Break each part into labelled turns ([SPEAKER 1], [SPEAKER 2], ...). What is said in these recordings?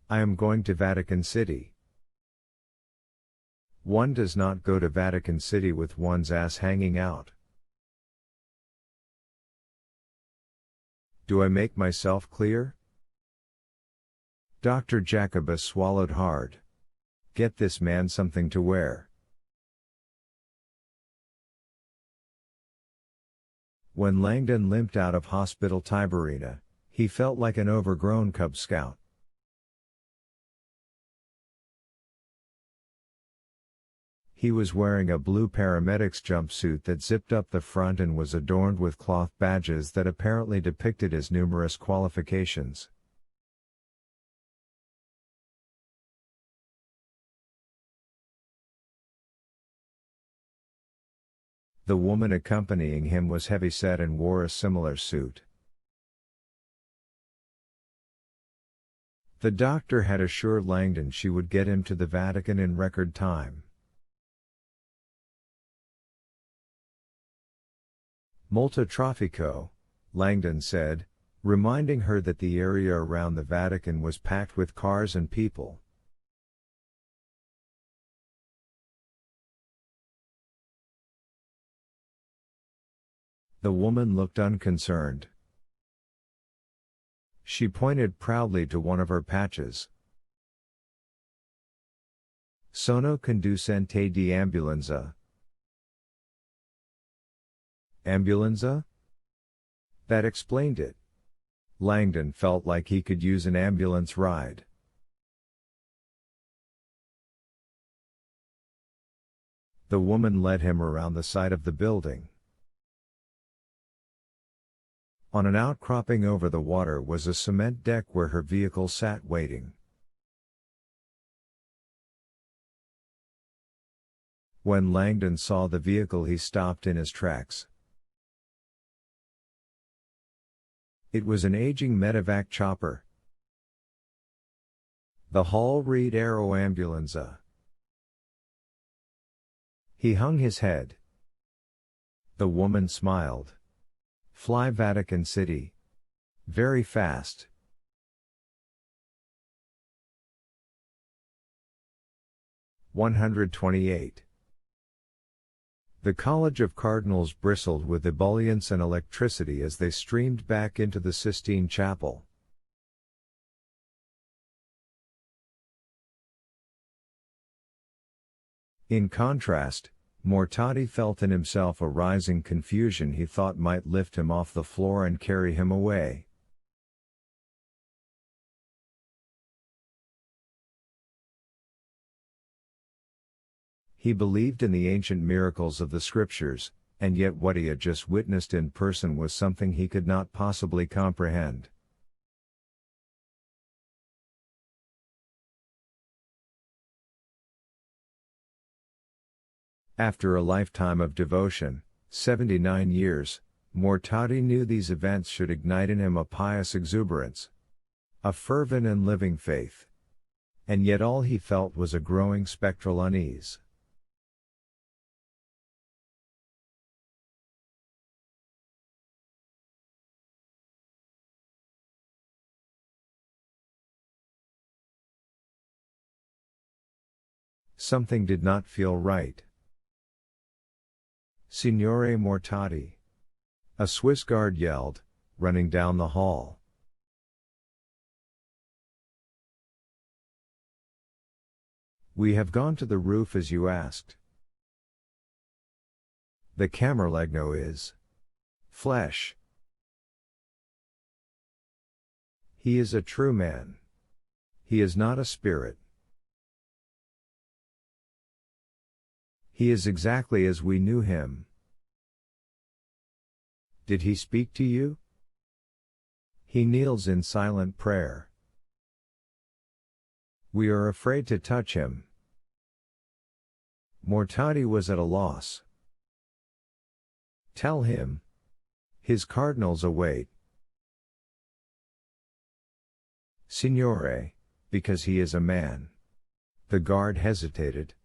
[SPEAKER 1] I am going to Vatican City. One does not go to Vatican City with one's ass hanging out. Do I make myself clear? Dr. Jacobus swallowed hard. Get this man something to wear. When Langdon limped out of Hospital Tiberina, he felt like an overgrown Cub Scout. He was wearing a blue paramedic's jumpsuit that zipped up the front and was adorned with cloth badges that apparently depicted his numerous qualifications. The woman accompanying him was heavyset and wore a similar suit. The doctor had assured Langdon she would get him to the Vatican in record time. Molto traffico, Langdon said, reminding her that the area around the Vatican was packed with cars and people. The woman looked unconcerned. She pointed proudly to one of her patches. Sono conducente di ambulanza. Ambulanza? That explained it. Langdon felt like he could use an ambulance ride. The woman led him around the side of the building. On an outcropping over the water was a cement deck where her vehicle sat waiting. When Langdon saw the vehicle, he stopped in his tracks. It was an aging medevac chopper. The Hall Reed Aero Ambulanza. He hung his head. The woman smiled. Fly Vatican City. Very fast. (128) The College of Cardinals bristled with ebullience and electricity as they streamed back into the Sistine Chapel. In contrast, Mortati felt in himself a rising confusion he thought might lift him off the floor and carry him away. He believed in the ancient miracles of the scriptures, and yet what he had just witnessed in person was something he could not possibly comprehend. After a lifetime of devotion, 79 years, Mortati knew these events should ignite in him a pious exuberance, a fervent and living faith. And yet all he felt was a growing spectral unease. Something did not feel right. Signore Mortati! A Swiss guard yelled, running down the hall. We have gone to the roof as you asked. The Camerlegno is flesh. He is a true man. He is not a spirit. He is exactly as we knew him. Did he speak to you? He kneels in silent prayer. We are afraid to touch him. Mortati was at a loss. Tell him. His cardinals await. Signore, because he is a man. The guard hesitated.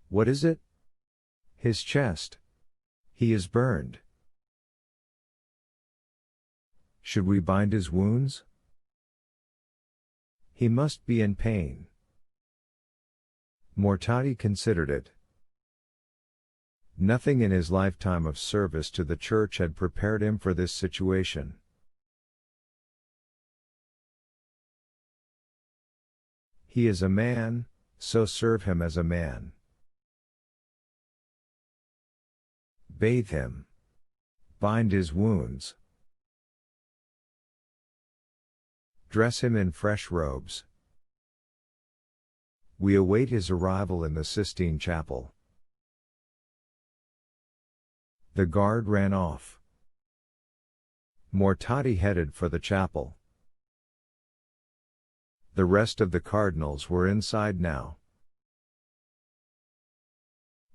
[SPEAKER 1] What is it? His chest. He is burned. Should we bind his wounds? He must be in pain. Mortati considered it. Nothing in his lifetime of service to the church had prepared him for this situation. He is a man, so serve him as a man. Bathe him. Bind his wounds. Dress him in fresh robes. We await his arrival in the Sistine Chapel. The guard ran off. Mortati headed for the chapel. The rest of the cardinals were inside now.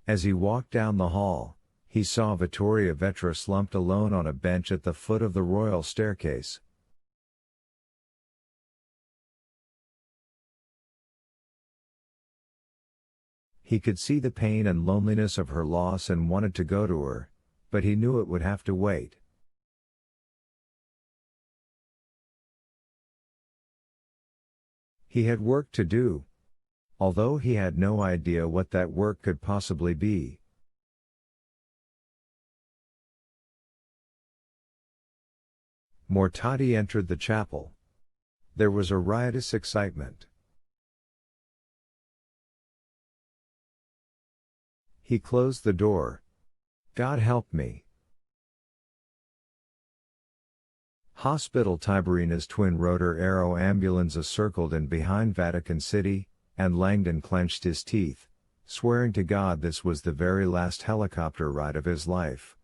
[SPEAKER 1] As he walked down the hall, he saw Vittoria Vetra slumped alone on a bench at the foot of the royal staircase. He could see the pain and loneliness of her loss and wanted to go to her, but he knew it would have to wait. He had work to do, although he had no idea what that work could possibly be. Mortati entered the chapel. There was a riotous excitement. He closed the door. God help me. Hospital Tiberina's twin-rotor aero ambulance circled in behind Vatican City, and Langdon clenched his teeth, swearing to God this was the very last helicopter ride of his life.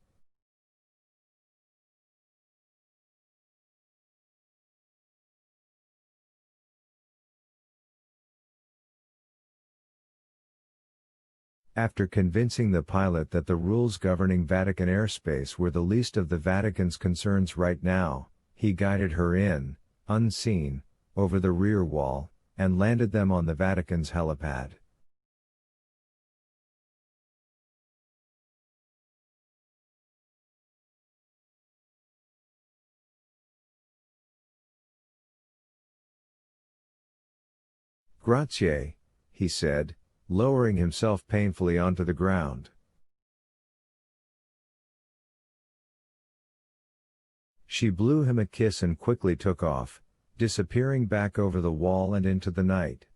[SPEAKER 1] After convincing the pilot that the rules governing Vatican airspace were the least of the Vatican's concerns right now, he guided her in, unseen, over the rear wall, and landed them on the Vatican's helipad. Grazie, he said, lowering himself painfully onto the ground. She blew him a kiss and quickly took off, disappearing back over the wall and into the night.